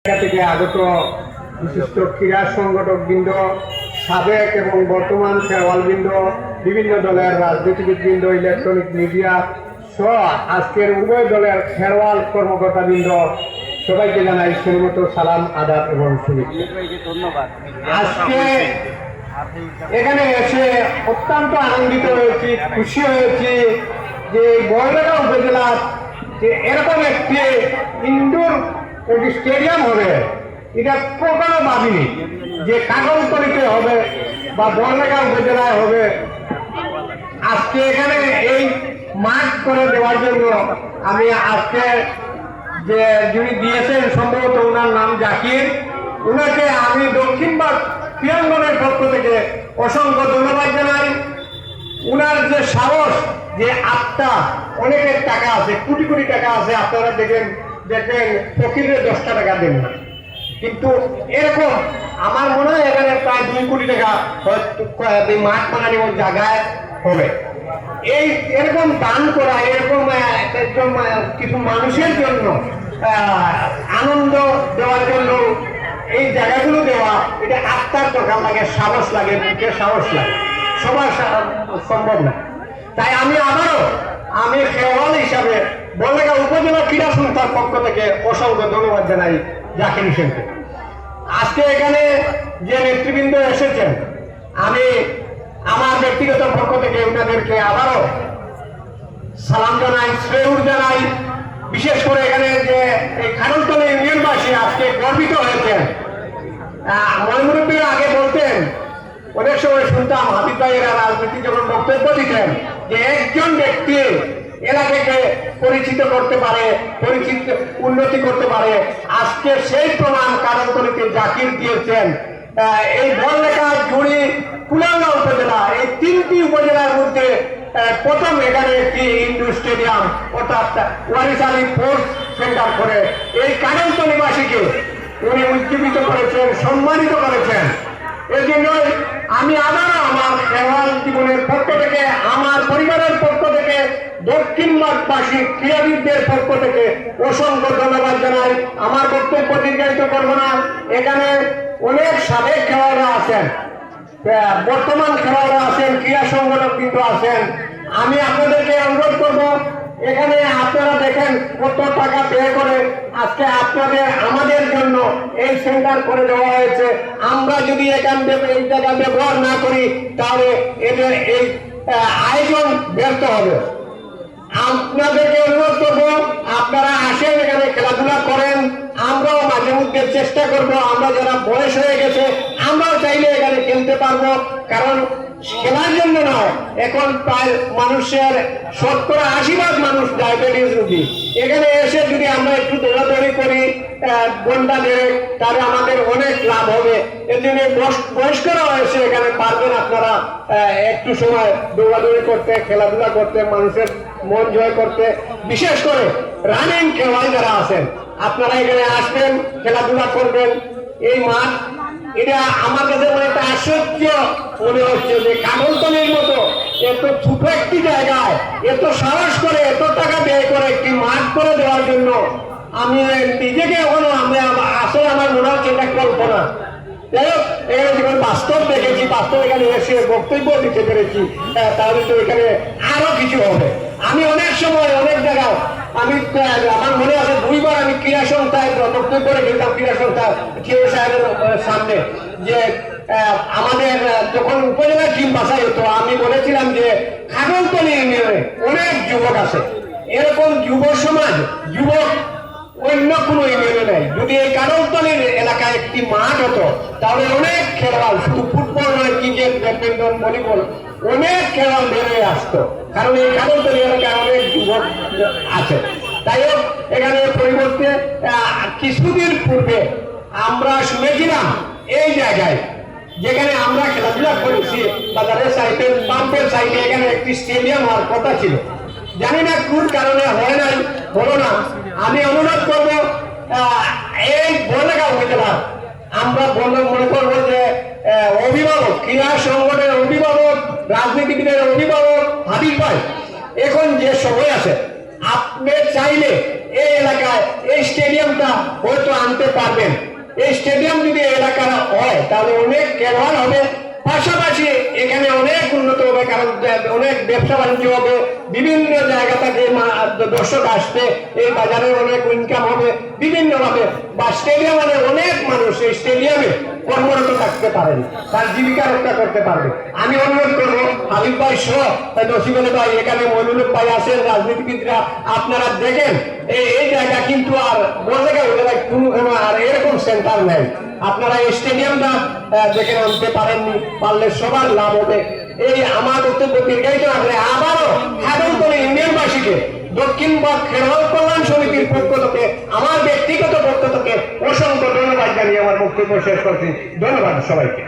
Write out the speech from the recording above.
থেকে আগত বিশিষ্ট ক্রীড়া সংগঠকবৃন্দ, সাবেক এবং বর্তমান খেলোয়াড়বৃন্দ, বিভিন্ন দলের রাজনীতিবিদবৃন্দ, ইলেকট্রনিক মিডিয়া সহ আজকের উভয় দলের খেলোয়াড় কর্মকর্তাবৃন্দ সবাইকে জানাই শ্রীমত সালাম, আদাব এবং শুভেচ্ছা। আজকে এখানে এসে অত্যন্ত আনন্দিত হয়েছি, খুশি হয়েছি যে বড়লেখা উপজেলার যে এরকম একটি ইনডোর স্টেডিয়াম হবে, এটা কখনো ভাবিনি যে কাগজতলিতে হবে বা বড়লেখা উপজেলায় হবে। আজকে এখানে এই মাঠ করে দেওয়ার জন্য আমি আজকে যে যিনি দিয়েছেন সম্ভবত ওনার নাম জাকির, ওনাকে আমি দক্ষিণবাগ ক্রীড়াঙ্গনের পক্ষ থেকে অসংখ্য ধন্যবাদ জানাই। উনার যে সাহস, যে আত্মা, অনেকের টাকা আছে, কোটি কোটি টাকা আছে, আপনারা দেখবেন ফকিরের 10টা টাকা দেন না, কিন্তু এরকম আমার মনে হয় এখানে প্রায় 2 কোটি টাকা মাঠ বানানোর জায়গায় হবে। এই এরকম দান করা, এরকম একদম কিছু মানুষের জন্য আনন্দ দেওয়ার জন্য এই জায়গাগুলো দেওয়া, এটা আত্মার দরকার লাগে, সাহস লাগে, মুখের সাহস লাগে, সবার সম্ভব না। তাই আমি খেলোয়াড় হিসাবে বড়লেখা উপজেলা ক্রীড়া সংস্থার পক্ষ থেকে অসংখ্য ধন্যবাদ জানাই জাকির হোসেনকে। আজকে এখানে যে নেতৃবৃন্দ এসেছেন, আমি আমার ব্যক্তিগত পক্ষ থেকে ওনাদেরকে আবারও সালাম জানাই, শ্রেয়র জানাই। বিশেষ করে এখানে যে এই খানতলী ইউনিয়নবাসী আজকে গর্বিত হয়েছেন। ময়মুরব্বীরা আগে বলতেন, অনেক সময় শুনতাম হাবিব ভাইয়েরা রাজনীতি যখন বক্তব্য দিতেন যে একজন ব্যক্তি এলাকাকে পরিচিত করতে পারে, উন্নতি করতে পারে। আজকে সেই প্রমাণ কারণতলিতে জাকির দিয়েছেন। এই বড়লেখা, জুড়ি, কুলাঙ্গা উপজেলা, এই 3টি উপজেলার মধ্যে প্রথম এখানে একটি ইনডোর স্টেডিয়াম অর্থাৎ ওয়ারিস আলী স্পোর্টস সেন্টার করে এই কারণতলিবাসীকে উনি উজ্জীবিত করেছেন, সম্মানিত করেছেন। এই জন্যই আমি আবারও আমার খেলোয়াড় জীবনের পক্ষ থেকে, আমার পরিবারের পক্ষ থেকে, দক্ষিণবাগবাসী ক্রীড়াবিদদের পক্ষ থেকে অসংখ্য ধন্যবাদ জানাই। আমার বক্তব্য দীর্ঘায়িত করব না। এখানে অনেক সাবেক খেলোয়াড়রা আছেন, বর্তমান খেলোয়াড়রা আছেন, ক্রীড়া সংগঠক কিন্তু আছেন। আমি আপনাদেরকে অনুরোধ করব, এখানে আপনারা দেখেন কত টাকা ব্যয় করে আজকে আমাদের জন্য এই সেন্টার করে দেওয়া হয়েছে। আমরা যদি এই টাকা ব্যবহার না করি তাহলে এদের এই আয়োজন ব্যর্থ হবে। আপনাদেরকে অনুরোধ করবো, আপনারা আসেন, এখানে খেলাধুলা করেন। আমরাও মাঝে মধ্যে চেষ্টা করব, আমরা যারা বয়স হয়ে গেছে আমরাও চাইলে এখানে খেলতে পারবো। কারণ খেলার জন্য নয়, এখন প্রায় মানুষের 80% মানুষ ডায়াবেটিস রোগী। এখানে এসে যদি আমরা একটু দৌড়াদৌড়ি করি, ঘন্টা দেড়েক, তাহলে আমাদের অনেক লাভ হবে। এর জন্য বয়স্করাও এসে এখানে পারবেন আপনারা একটু সময় দৌড়াদৌড়ি করতে, খেলাধুলা করতে, মানুষের মন জয় করতে। বিশেষ করে রানিং খেলোয়াড় যারা আছেন, আপনারা এখানে আসবেন, খেলাধুলা করবেন। এই মাঠ, এটা আমার কাছে একটা আশ্চর্য মনে হচ্ছে যে কাগজতলির মতো এত ছোট একটি জায়গায় এত সাহস করে, এত টাকা ব্যয় করে একটি মাঠ করে দেওয়ার জন্য আমি নিজেকে এখনো আসলে আমার মনে হচ্ছে এটা কল্পনা। যাই হোক, এখানে যখন বাস্তব দেখেছি, বাস্তব এখানে এসে বক্তব্য দিতে পেরেছি, তাহলে তো এখানে আরো কিছু হবে। আমি অনেক সময় অনেক জায়গায় আমার মনে আছে 2বার আমি ক্রীড়া সংস্থায় বক্তব্য রেখেছিলাম, ক্রীড়া সংস্থা খেয়ে সাহেবের সামনে, যে আমাদের যখন উপজেলা টিম বাছাই হতো আমি বলেছিলাম যে খাগলতলী ইউনিয়নে অনেক যুবক আছে, এরকম যুব সমাজ, যুবক অন্য কোনো ইউনিয়নে নেই। যদি এই কাগলতলীর এলাকায় একটি মাঠ হতো তাহলে অনেক খেলোয়াড়, শুধু ফুটবল নয়, ক্রিকেট, ব্যাডমিন্টন, ভলিবল, অনেক খেলোয়াড় বেড়ে আসতো। কারণ এই কাগলতলী এলাকায় অনেক যুবক আছে। তাই হোক, এখানে পরিবর্তে কিছুদিন পূর্বে আমরা শুনেছিলাম এই জায়গায় যেখানে আমরা খেলাধুলা করেছি, বাজারের সাইডে, পাম্পের সাইডে এখানে একটি স্টেডিয়াম হওয়ার কথা ছিল। জানি না কোন কারণে হয় নাই, হলো না। আমি অনুরোধ করব, এই বড়লেখা উপজেলার আমরা মনে করবো যে অভিভাবক, ক্রীড়া সংগঠনের অভিভাবক, রাজনীতিবিদের অভিভাবক হাবিব ভাই, এখন যে সময় আছে, আপনি চাইলে এই এলাকায় এই স্টেডিয়ামটা হয়তো আনতে পারবেন। এই স্টেডিয়াম যদি এলাকার হয় তাহলে অনেক খেলোয়াড় হবে, পাশাপাশি এখানে অনেক উন্নত হবে, কারণ অনেক ব্যবসা বাণিজ্য হবে, বিভিন্ন জায়গা থেকে দর্শক আসবে, এই বাজারে অনেক ইনকাম হবে বিভিন্নভাবে। বা স্টেডিয়াম মানে অনেক মানুষ এই স্টেডিয়ামে কর্মরত থাকতে পারেন, তার জীবিকা রক্ষা করতে পারবে। আমি অনুরোধ করবো হাবিব ভাই সহ নসিব আলী ভাই, এখানে মইনুল ভাই আছেন, রাজনীতিবিদরা, আপনারা দেখেন এই জায়গা কিন্তু আর বড় জায়গা হয়ে যায় কোনো আর এরকম সেন্টার নেই। আপনারা এই স্টেডিয়ামটা দেখে আনতে পারেননি, পারলে সবার লাভ হবে। এই আমার বক্তব্য দীর্ঘায়িত রাখলে আবারও হাদলতলী ইউনিয়নবাসীকে দক্ষিণবঙ্গ খেলোয়াড় কল্যাণ সমিতির পক্ষ থেকে, আমার ব্যক্তিগত পক্ষ থেকে অসংখ্য ধন্যবাদ জানিয়ে আমার বক্তব্য শেষ করছি। ধন্যবাদ সবাইকে।